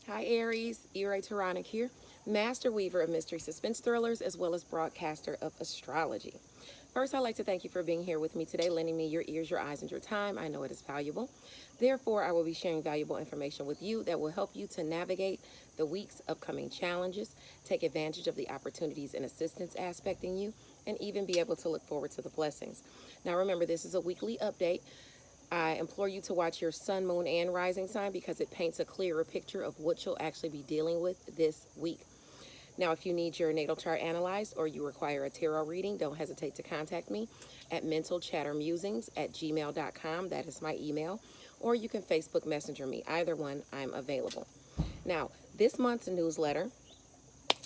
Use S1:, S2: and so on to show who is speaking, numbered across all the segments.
S1: Hi Aries, Taronic here, master weaver of mystery suspense thrillers as well as broadcaster of astrology. First, I'd like to thank you for being here with me today, lending me your ears, your eyes, and your time. I know it is valuable. Therefore, I will be sharing valuable information with you that will help you to navigate the week's upcoming challenges, take advantage of the opportunities and assistance aspecting you, and even be able to look forward to the blessings. Now, remember, this is a weekly update. I implore you to watch your sun, moon, and rising sign because it paints a clearer picture of what you'll actually be dealing with this week. Now, if you need your natal chart analyzed or you require a tarot reading, don't hesitate to contact me at mentalchattermusings@gmail.com. That is my email. Or you can Facebook Messenger me. Either one, I'm available. Now, this month's newsletter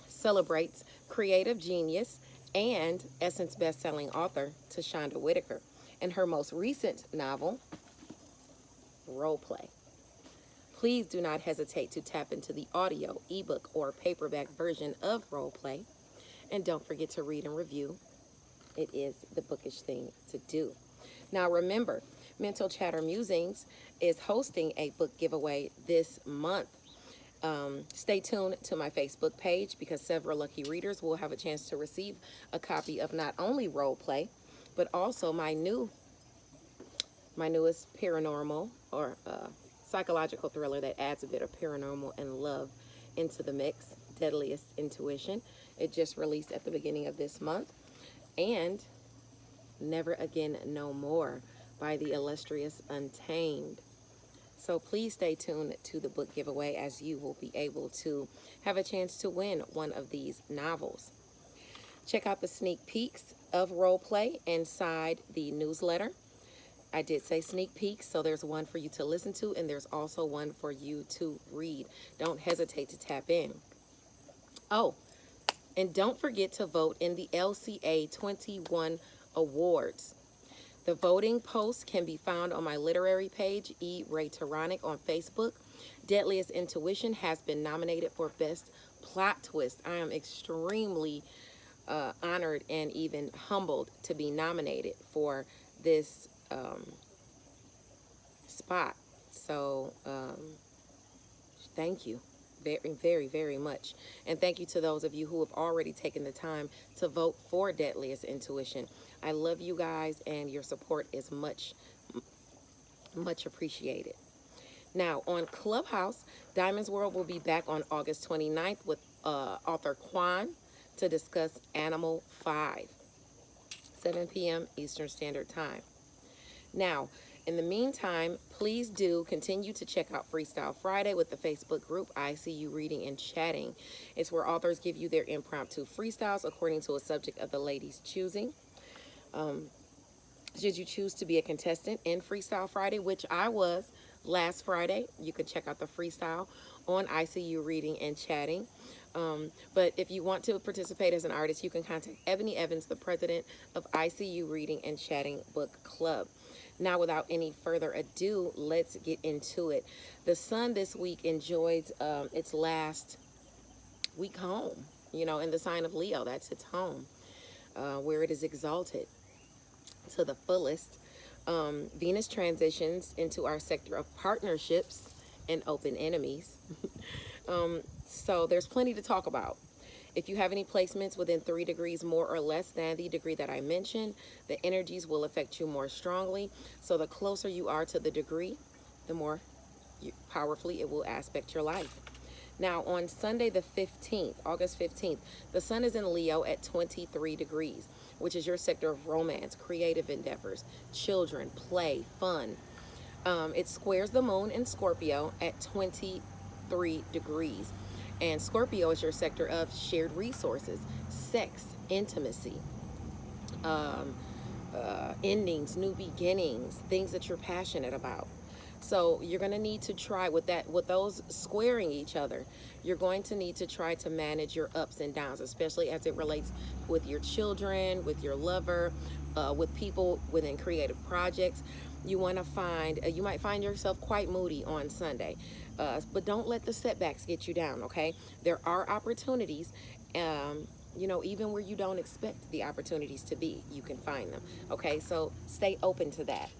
S1: celebrates creative genius and Essence best-selling author Tashonda Whitaker and her most recent novel, Role Play. Please do not hesitate to tap into the audio, ebook, or paperback version of Role Play. And don't forget to read and review. It is the bookish thing to do. Now remember, Mental Chatter Musings is hosting a book giveaway this month. Stay tuned to my Facebook page because several lucky readers will have a chance to receive a copy of not only Role Play, but also my newest paranormal or psychological thriller that adds a bit of paranormal and love into the mix, Deadliest Intuition. It just released at the beginning of this month. And Never Again No More by the illustrious Untamed. So please stay tuned to the book giveaway as you will be able to have a chance to win one of these novels. Check out the sneak peeks of Role Play inside the newsletter. I did say sneak peeks, so there's one for you to listen to, and there's also one for you to read. Don't hesitate to tap in. Oh, and don't forget to vote in the LCA 21 awards. The voting posts can be found on my literary page, E. Ray Taronic, on Facebook. Deadliest Intuition has been nominated for Best Plot Twist. I am extremely honored and even humbled to be nominated for this spot. So thank you very, very, very much. And thank you to those of you who have already taken the time to vote for Deadliest Intuition. I love you guys, and your support is much, much appreciated. Now, on Clubhouse, Diamond's World will be back on August 29th with author Quan to discuss Animal 5, 7 p.m. Eastern Standard Time. Now, in the meantime, please do continue to check out Freestyle Friday with the Facebook group I See You Reading and Chatting. It's where authors give you their impromptu freestyles according to a subject of the lady's choosing. Should you choose to be a contestant in Freestyle Friday, which I was last Friday, you can check out the freestyle on ICU Reading and Chatting. But if you want to participate as an artist, you can contact Ebony Evans, the president of ICU Reading and Chatting Book Club. Now, without any further ado, let's get into it. The sun this week enjoys its last week home, in the sign of Leo. That's its home, where it is exalted to the fullest. Venus transitions into our sector of partnerships and open enemies. So there's plenty to talk about. If you have any placements within 3 degrees more or less than the degree that I mentioned, the energies will affect you more strongly. So the closer you are to the degree, the more powerfully it will aspect your life. Now, on Sunday the 15th, August 15th, the sun is in Leo at 23 degrees, which is your sector of romance, creative endeavors, children, play, fun. It squares the moon in Scorpio at 23 degrees. And Scorpio is your sector of shared resources, sex, intimacy, endings, new beginnings, things that you're passionate about. So you're going to need to try with those squaring each other. You're going to need to try to manage your ups and downs, especially as it relates with your children, with your lover, with people within creative projects. You might find yourself quite moody on Sunday, but don't let the setbacks get you down, okay? There are opportunities, even where you don't expect the opportunities to be, you can find them, okay? So stay open to that.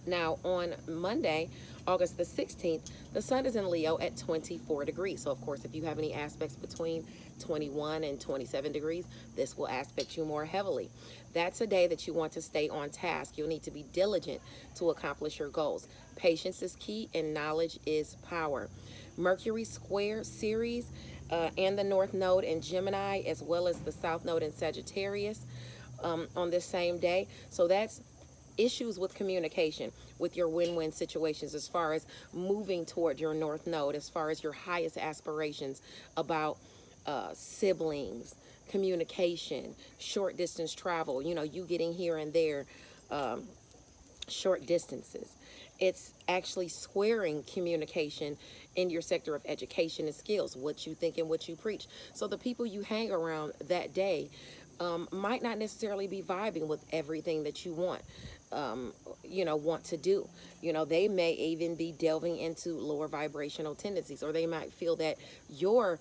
S1: Now, on Monday, August the 16th, the sun is in Leo at 24 degrees. So, of course, if you have any aspects between 21 and 27 degrees, this will aspect you more heavily. That's a day that you want to stay on task. You'll need to be diligent to accomplish your goals. Patience is key, and knowledge is power. Mercury square Ceres and the North Node in Gemini, as well as the South Node in Sagittarius on this same day. So that's issues with communication, with your win-win situations, as far as moving toward your North Node, as far as your highest aspirations about siblings, communication, short distance travel, you getting here and there, short distances. It's actually squaring communication in your sector of education and skills, what you think and what you preach. So the people you hang around that day might not necessarily be vibing with everything that you want to do. They may even be delving into lower vibrational tendencies, or they might feel that your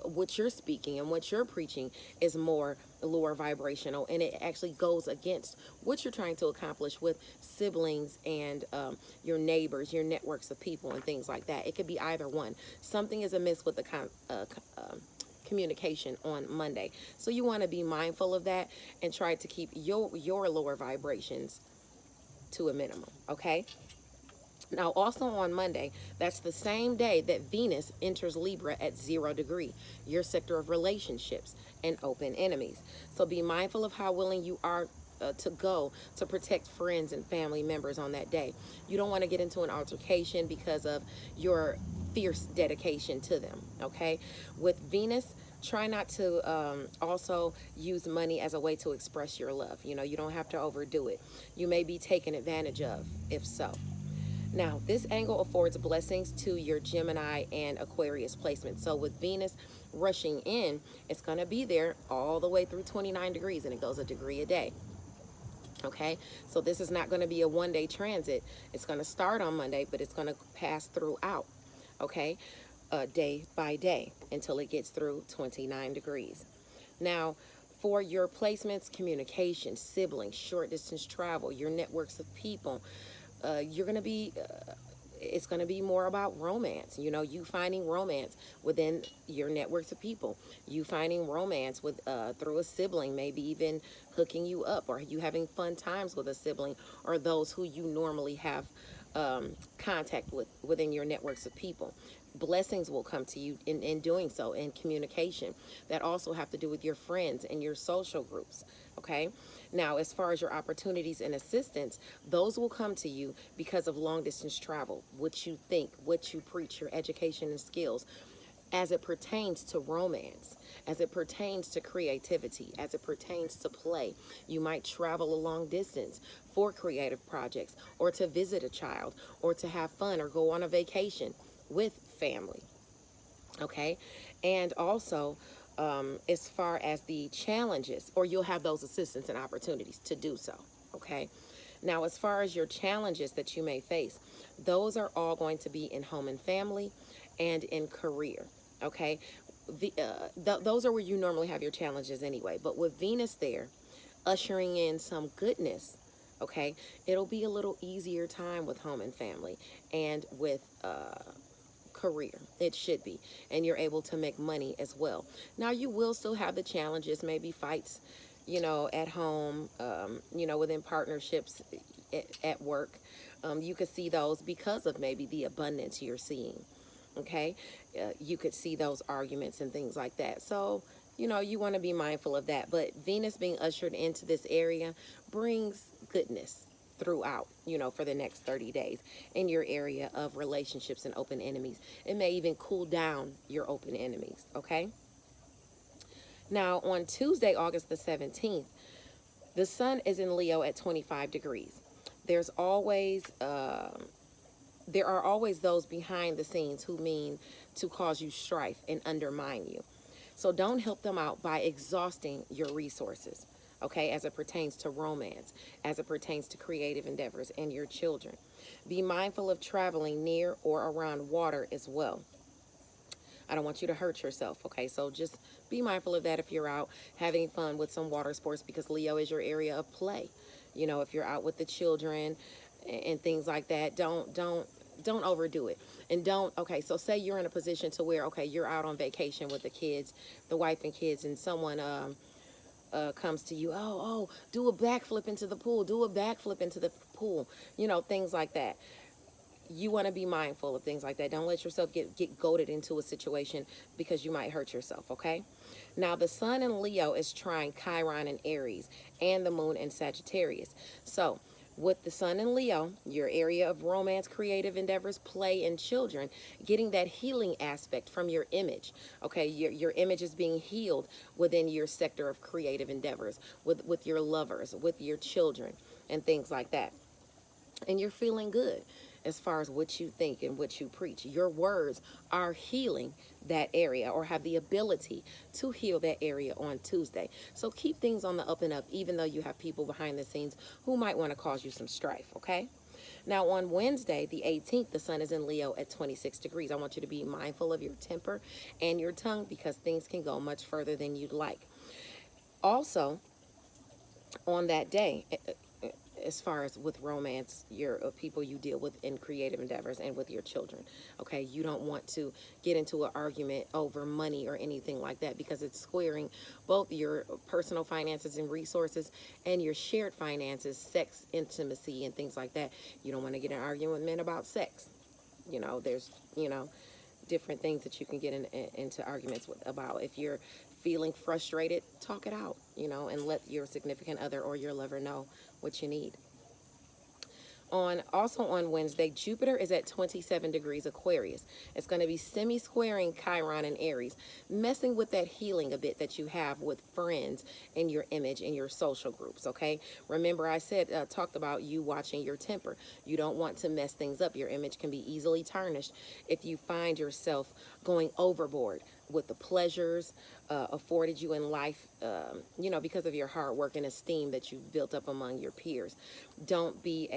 S1: what you're speaking and what you're preaching is more lower vibrational, and it actually goes against what you're trying to accomplish with siblings and your neighbors, your networks of people, and things like that. It could be either one. Something is amiss with the communication on Monday, so you want to be mindful of that and try to keep your lower vibrations to a minimum. Okay. Now, also on Monday, that's the same day that Venus enters Libra at 0 degree, your sector of relationships and open enemies. So be mindful of how willing you are to go to protect friends and family members on that day. You don't want to get into an altercation because of your fierce dedication to them, okay? With Venus, try not to also use money as a way to express your love. You don't have to overdo it. You may be taken advantage of, if so. Now, this angle affords blessings to your Gemini and Aquarius placement. So with Venus rushing in, it's going to be there all the way through 29 degrees, and it goes a degree a day. Okay, so this is not going to be a one-day transit. It's going to start on Monday, but it's going to pass throughout, okay, day by day until it gets through 29 degrees. Now, for your placements, communication, siblings, short distance travel, your networks of people, you're going to be it's going to be more about romance. You finding romance within your networks of people, you finding romance with through a sibling, maybe even hooking you up, or you having fun times with a sibling or those who you normally have contact with within your networks of people. Blessings will come to you in doing so, in communication that also have to do with your friends and your social groups. Okay, now as far as your opportunities and assistance, those will come to you because of long distance travel, what you think, what you preach, your education and skills, as it pertains to romance, as it pertains to creativity, as it pertains to play. You might travel a long distance for creative projects, or to visit a child, or to have fun, or go on a vacation with family. Okay, and also as far as the challenges, or you'll have those assistance and opportunities to do so. Okay, now as far as your challenges that you may face, those are all going to be in home and family and in career. Okay, those are where you normally have your challenges anyway, but with Venus there ushering in some goodness, okay, it'll be a little easier time with home and family and with career. It should be, and you're able to make money as well. Now, you will still have the challenges, maybe fights, at home, within partnerships at work. You could see those because of maybe the abundance you're seeing. Okay, you could see those arguments and things like that. So you want to be mindful of that. But Venus being ushered into this area brings goodness throughout, for the next 30 days in your area of relationships and open enemies. It may even cool down your open enemies, okay? Now, on Tuesday, August the 17th, the sun is in Leo at 25 degrees. There's always, there are always those behind the scenes who mean to cause you strife and undermine you. So don't help them out by exhausting your resources, okay, as it pertains to romance, as it pertains to creative endeavors and your children. Be mindful of traveling near or around water as well. I don't want you to hurt yourself, okay? So just be mindful of that if you're out having fun with some water sports, because Leo is your area of play. If you're out with the children and things like that, don't don't overdo it. And don't, okay, so say you're in a position to where, okay, you're out on vacation with the kids, the wife and kids, and someone comes to you, do a backflip into the pool, do a backflip into the pool, things like that. You want to be mindful of things like that. Don't let yourself get goaded into a situation because you might hurt yourself, okay? Now, the sun in Leo is trying Chiron in Aries and the moon in Sagittarius. So, with the sun in Leo, your area of romance, creative endeavors, play, and children, getting that healing aspect from your image. Okay, your image is being healed within your sector of creative endeavors, with your lovers, with your children, and things like that. And you're feeling good as far as what you think and what you preach. Your words are healing that area, or have the ability to heal that area on Tuesday. So keep things on the up and up, even though you have people behind the scenes who might want to cause you some strife, okay? Now, on Wednesday, the 18th, the sun is in Leo at 26 degrees. I want you to be mindful of your temper and your tongue, because things can go much further than you'd like. Also, on that day, as far as with romance, your people you deal with in creative endeavors, and with your children, okay, you don't want to get into an argument over money or anything like that, because it's squaring both your personal finances and resources and your shared finances, sex, intimacy, and things like that. You don't want to get in an argument with men about sex. There's different things that you can get into arguments about. If you're feeling frustrated, talk it out, and let your significant other or your lover know what you need. On Wednesday, Jupiter is at 27 degrees Aquarius. It's going to be semi-squaring Chiron and Aries, messing with that healing a bit that you have with friends in your image in your social groups, okay? Remember I said, talked about you watching your temper. You don't want to mess things up. Your image can be easily tarnished if you find yourself going overboard with the pleasures afforded you in life, because of your hard work and esteem that you've built up among your peers. Don't be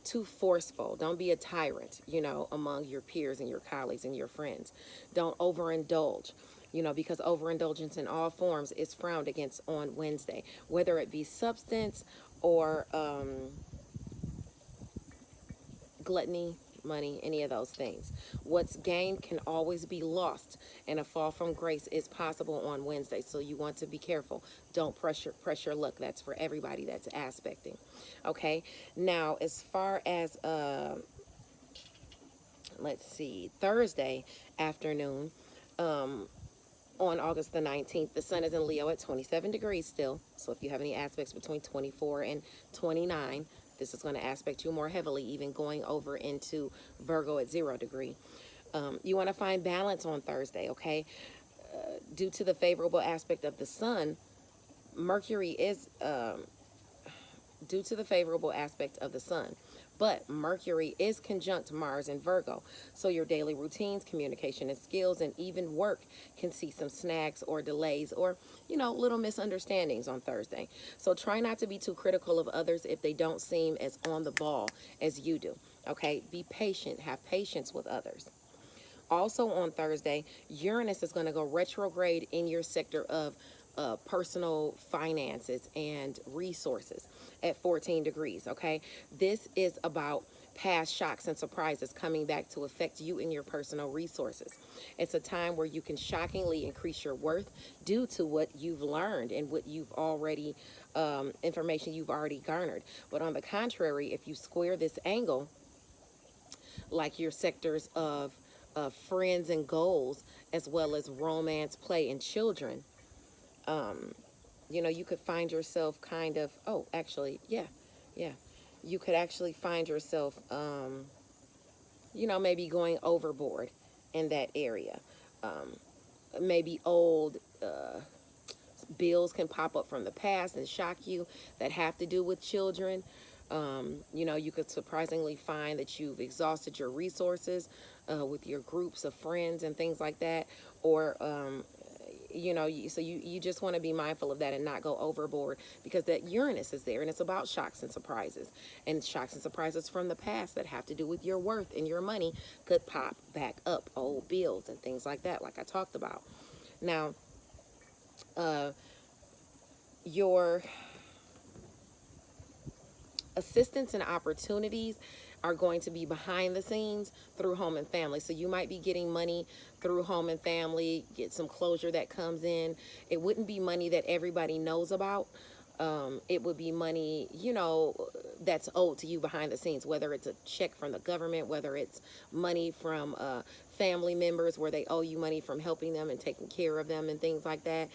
S1: too forceful. Don't be a tyrant, among your peers and your colleagues and your friends. Don't overindulge, because overindulgence in all forms is frowned against on Wednesday, whether it be substance or gluttony, money, any of those things. What's gained can always be lost, and a fall from grace is possible on Wednesday. So you want to be careful. Don't pressure luck. That's for everybody that's aspecting. Okay. Now, as far as let's see, Thursday afternoon, on August the 19th, the sun is in Leo at 27 degrees still. So if you have any aspects between 24 and 29, this is going to aspect you more heavily, even going over into Virgo at 0 degree. You want to find balance on Thursday, okay? Due to the favorable aspect of the sun, Mercury is due to the favorable aspect of the sun. But Mercury is conjunct Mars in Virgo. So your daily routines, communication and skills, and even work can see some snags or delays, or, little misunderstandings on Thursday. So try not to be too critical of others if they don't seem as on the ball as you do. Okay? Be patient. Have patience with others. Also on Thursday, Uranus is going to go retrograde in your sector of personal finances and resources at 14 degrees, okay? This is about past shocks and surprises coming back to affect you and your personal resources. It's a time where you can shockingly increase your worth due to what you've learned and what you've already, information you've already garnered. But on the contrary, if you square this angle, like your sectors of friends and goals, as well as romance, play, and children, you could find yourself kind of, yeah. You could actually find yourself, maybe going overboard in that area. Maybe old bills can pop up from the past and shock you that have to do with children. You could surprisingly find that you've exhausted your resources with your groups of friends and things like that. Or, so you just want to be mindful of that and not go overboard, because that Uranus is there and it's about shocks and surprises. And shocks and surprises from the past that have to do with your worth and your money could pop back up, old bills and things like that, like I talked about. Now, your assistance and opportunities are going to be behind the scenes through home and family. So you might be getting money through home and family, get some closure that comes in. It wouldn't be money that everybody knows about. It would be money, that's owed to you behind the scenes, whether it's a check from the government, whether it's money from family members where they owe you money from helping them and taking care of them and things like that.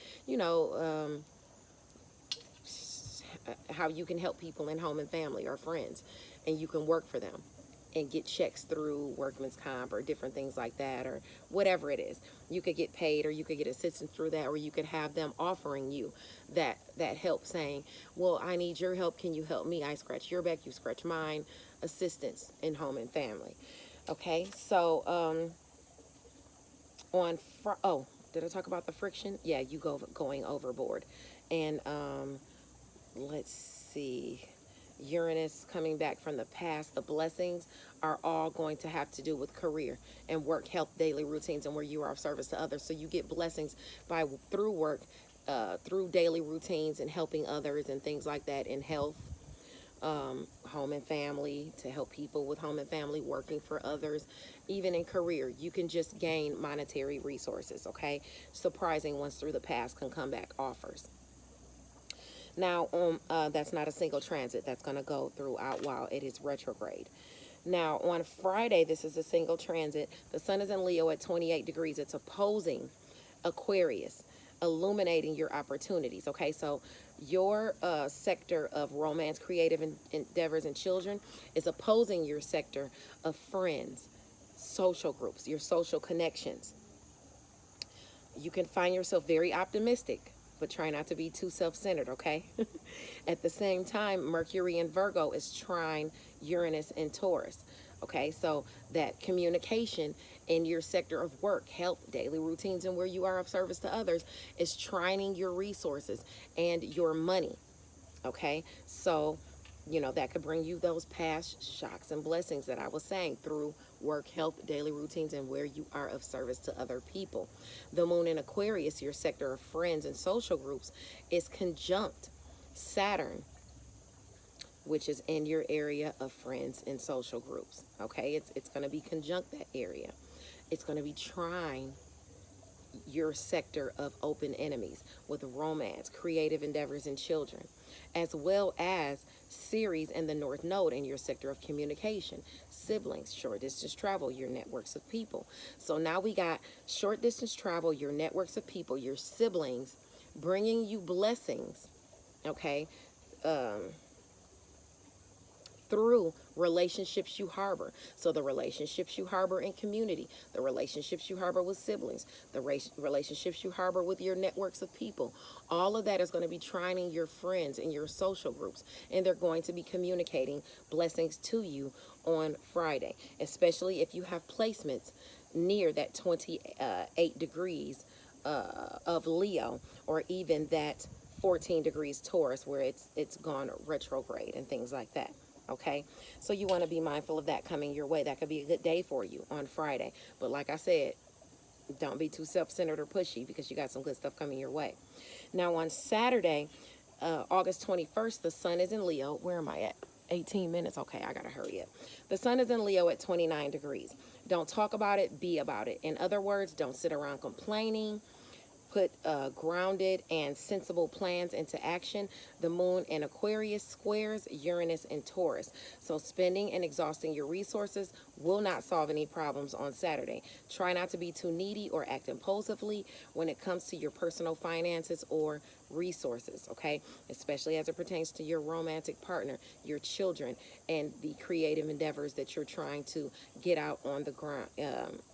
S1: How you can help people in home and family or friends, and you can work for them and get checks through workman's comp or different things like that, or whatever it is. You could get paid, or you could get assistance through that, or you could have them offering you that help, saying, well, I need your help, can you help me? I scratch your back, you scratch mine. Assistance in home and family. Okay, so oh, did I talk about the friction? Yeah, you going overboard. And let's see, Uranus coming back from the past. The blessings are all going to have to do with career and work, health, daily routines, and where you are of service to others. So you get blessings through work, through daily routines and helping others and things like that, in health, home and family, to help people with home and family, working for others. Even in career, you can just gain monetary resources. Okay, surprising ones through the past can come back offers. Now, that's not a single transit. That's going to go throughout while it is retrograde. Now, on Friday, this is a single transit. The sun is in Leo at 28 degrees. It's opposing Aquarius, illuminating your opportunities. Okay, so your sector of romance, creative endeavors, and children is opposing your sector of friends, social groups, your social connections. You can find yourself very optimistic, but try not to be too self-centered, okay? At the same time, Mercury in Virgo is trine Uranus in Taurus, okay? So that communication in your sector of work, health, daily routines, and where you are of service to others is trining your resources and your money, okay? So, that could bring you those past shocks and blessings that I was saying through work, health, daily routines, and where you are of service to other people. The moon in Aquarius, your sector of friends and social groups, is conjunct Saturn, which is in your area of friends and social groups. Okay, it's going to be conjunct that area. It's going to be trine your sector of open enemies with romance, creative endeavors, and children, as well as Ceres and the North Node in your sector of communication, siblings, short distance travel, your networks of people. So now we got short distance travel, your networks of people, your siblings bringing you blessings, okay? Through relationships you harbor. So the relationships you harbor in community, the relationships you harbor with siblings, the relationships you harbor with your networks of people, all of that is going to be trining your friends and your social groups, and they're going to be communicating blessings to you on Friday, especially if you have placements near that 28 degrees of Leo, or even that 14 degrees Taurus where it's gone retrograde and things like that. Okay, so you want to be mindful of that coming your way. That could be a good day for you on Friday. But like I said, don't be too self-centered or pushy, because you got some good stuff coming your way. Now on Saturday, August 21st, the sun is in Leo. Where am I at? 18 minutes. Okay, I gotta hurry up. The sun is in Leo at 29 degrees. Don't talk about it, be about it. In other words, don't sit around complaining. Put grounded and sensible plans into action. The moon in Aquarius squares Uranus and Taurus. So spending and exhausting your resources will not solve any problems on Saturday. Try not to be too needy or act impulsively when it comes to your personal finances or resources, okay? Especially as it pertains to your romantic partner, your children, and the creative endeavors that you're trying to get out on the ground,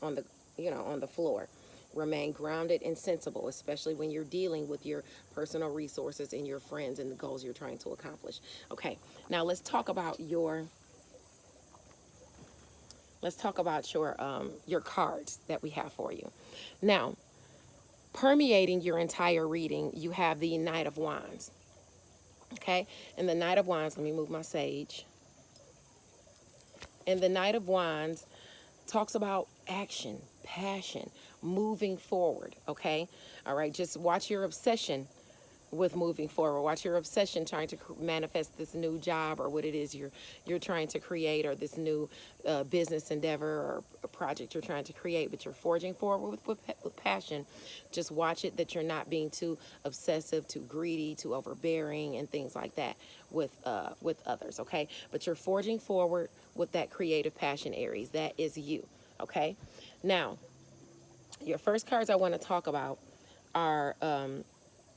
S1: on the floor. Remain grounded and sensible, especially when you're dealing with your personal resources and your friends and the goals you're trying to accomplish. Okay, now let's talk about your cards that we have for you. Now, permeating your entire reading, you have the Knight of Wands. Okay, and the Knight of Wands, let me move my sage. And the Knight of Wands talks about action, passion, moving forward, okay? All right, just watch your obsession with moving forward. Watch your obsession trying to manifest this new job or what it is you're trying to create, or this new business endeavor or a project you're trying to create, but you're forging forward with passion. Just watch it that you're not being too obsessive, too greedy, too overbearing, and things like that with others. Okay, but you're forging forward with that creative passion, Aries. That is you. Okay, now your first cards I want to talk about are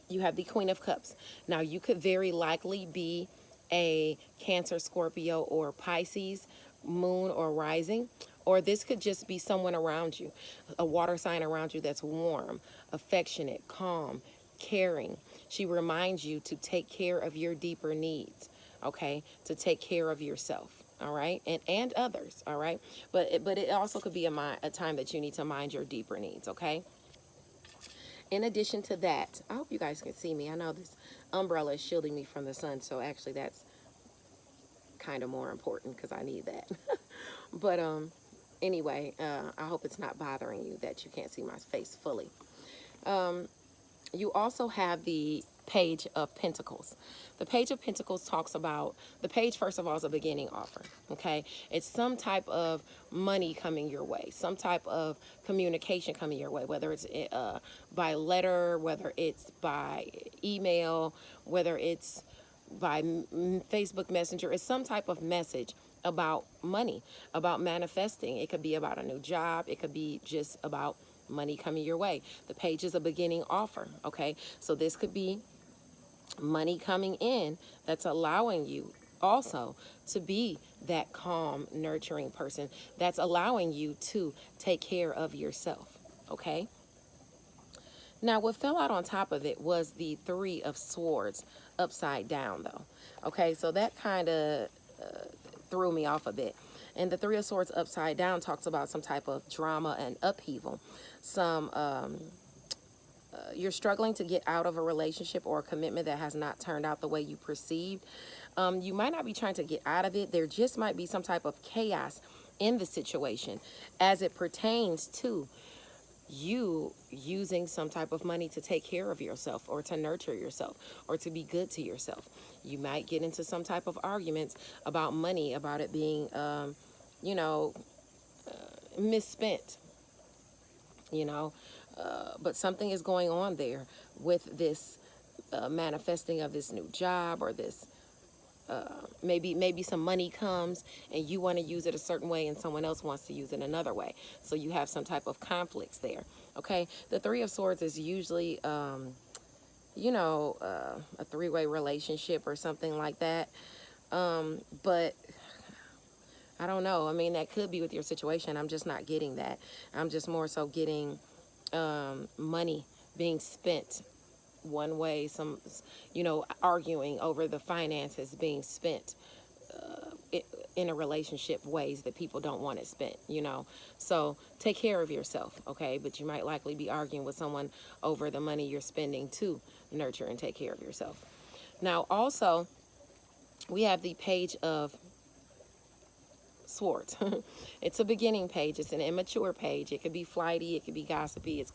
S1: you have the Queen of Cups. Now, you could very likely be a Cancer, Scorpio, or Pisces, moon or rising, or this could just be someone around you, a water sign around you that's warm, affectionate, calm, caring. She reminds you to take care of your deeper needs, okay, to take care of yourself. All right, and others. All right, but it also could be a time that you need to mind your deeper needs. Okay, in addition to that, I hope you guys can see me. I know this umbrella is shielding me from the sun, so actually that's kind of more important because I need that. But anyway, I hope it's not bothering you that you can't see my face fully. You also have the Page of Pentacles. The Page of Pentacles talks about, the page, first of all, is a beginning offer, okay? It's some type of money coming your way, some type of communication coming your way, whether it's by letter, whether it's by email, whether it's by Facebook Messenger. It's some type of message about money, about manifesting. It could be about a new job. It could be just about money coming your way. The page is a beginning offer, okay? So this could be money coming in that's allowing you also to be that calm, nurturing person that's allowing you to take care of yourself, okay? Now, what fell out on top of it was the Three of Swords upside down, though. Okay, so that kind of threw me off a bit. And the Three of Swords upside down talks about some type of drama and upheaval. Some you're struggling to get out of a relationship or a commitment that has not turned out the way you perceived. You might not be trying to get out of it. There just might be some type of chaos in the situation as it pertains to you using some type of money to take care of yourself or to nurture yourself or to be good to yourself. You might get into some type of arguments about money, about it being, you know, misspent, you know, but something is going on there with this manifesting of this new job or this maybe some money comes and you want to use it a certain way and someone else wants to use it another way, so you have some type of conflicts there. Okay, the Three of Swords is usually a three-way relationship or something like that, but I don't know. I mean, that could be with your situation. I'm just not getting that. I'm just more so getting money being spent one way, some, arguing over the finances being spent in a relationship ways that people don't want it spent. So take care of yourself, okay? But you might likely be arguing with someone over the money you're spending to nurture and take care of yourself. Now, also, we have the Page of Swords. It's a beginning page. It's an immature page. It could be flighty. It could be gossipy. It's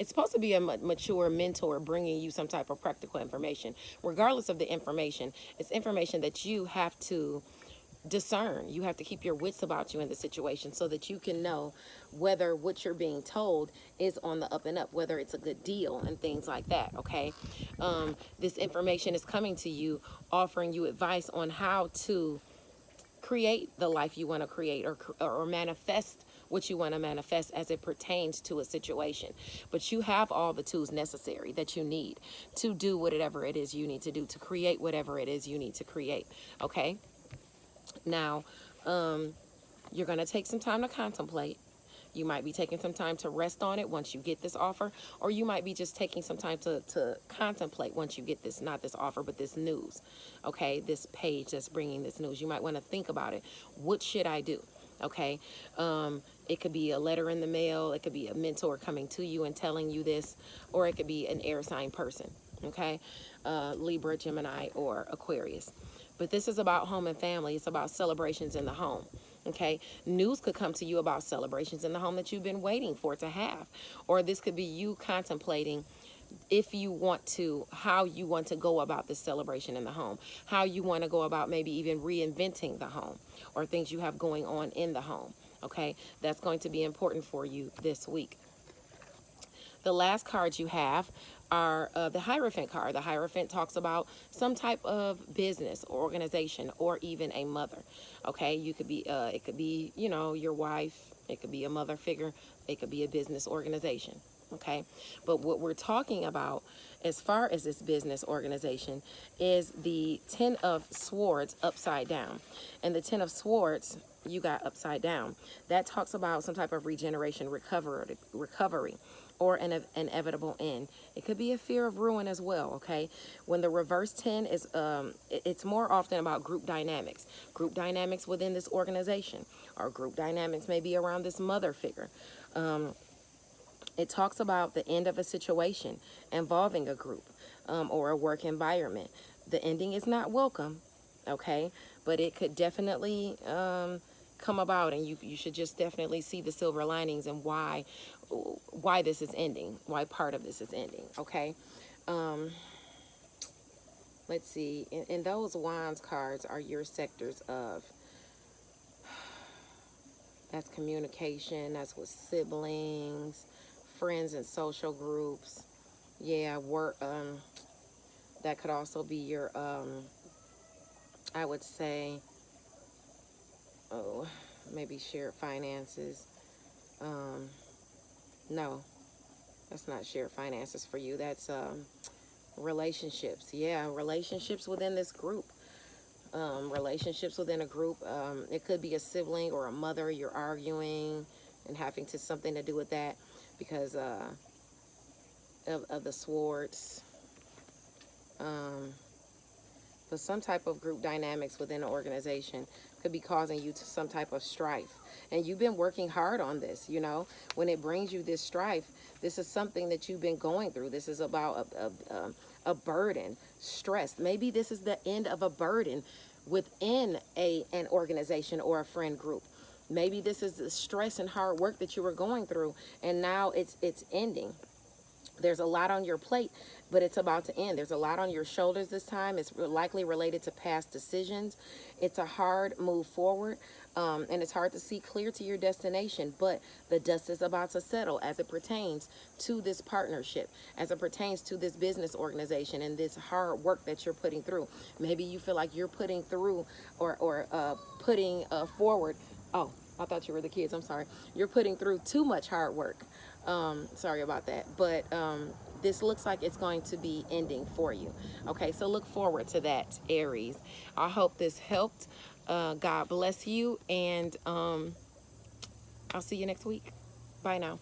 S1: supposed to be a mature mentor bringing you some type of practical information. Regardless of the information, it's information that you have to discern. You have to keep your wits about you in the situation so that you can know whether what you're being told is on the up and up, whether it's a good deal and things like that, okay? This information is coming to you, offering you advice on how to create the life you want to create, or manifest what you want to manifest as it pertains to a situation. But you have all the tools necessary that you need to do whatever it is you need to do, to create whatever it is you need to create, okay? Now, you're going to take some time to contemplate. You might be taking some time to rest on it once you get this offer, or you might be just taking some time to contemplate once you get this, not this offer, but this news, okay? This page that's bringing this news. You might want to think about it. What should I do, okay? It could be a letter in the mail. It could be a mentor coming to you and telling you this, or it could be an air sign person, okay? Libra, Gemini, or Aquarius. But this is about home and family. It's about celebrations in the home. Okay, news could come to you about celebrations in the home that you've been waiting for to have, or this could be you contemplating if you want to, how you want to go about this celebration in the home, how you want to go about maybe even reinventing the home or things you have going on in the home. Okay, that's going to be important for you this week. The last cards you have are the Hierophant card. The Hierophant talks about some type of business or organization or even a mother. Okay, you could be, it could be, you know, your wife. It could be a mother figure. It could be a business organization. Okay, but what we're talking about as far as this business organization is the Ten of Swords upside down. And the Ten of Swords you got upside down. That talks about some type of regeneration, recovery, or an inevitable end. It could be a fear of ruin as well, okay? When the reverse 10 is, it's more often about group dynamics within this organization, or group dynamics maybe around this mother figure. It talks about the end of a situation involving a group or a work environment. The ending is not welcome, okay? But it could definitely come about, and you should just definitely see the silver linings and why this is ending, why part of this is ending, okay? Let's see. And those wands cards are your sectors of, that's communication, that's with siblings, friends and social groups. Yeah, work. That could also be your, I would say, oh, maybe shared finances. No, that's not shared finances for you. That's relationships. Yeah, relationships within this group. Relationships within a group. It could be a sibling or a mother. You're arguing and having to something to do with that because of the swords. But some type of group dynamics within an organization could be causing you to some type of strife. And you've been working hard on this, you know. When it brings you this strife, this is something that you've been going through. This is about a burden, stress. Maybe this is the end of a burden within an organization or a friend group. Maybe this is the stress and hard work that you were going through, and now it's ending. There's a lot on your plate, but it's about to end. There's a lot on your shoulders this time. It's likely related to past decisions. It's a hard move forward, and it's hard to see clear to your destination, but the dust is about to settle as it pertains to this partnership, as it pertains to this business organization and this hard work that you're putting through. Maybe you feel like you're putting through or putting forward. Oh, I thought you were the kids. I'm sorry. You're putting through too much hard work. Sorry about that. But this looks like it's going to be ending for you. Okay, so look forward to that, Aries. I hope this helped. God bless you, and I'll see you next week. Bye now.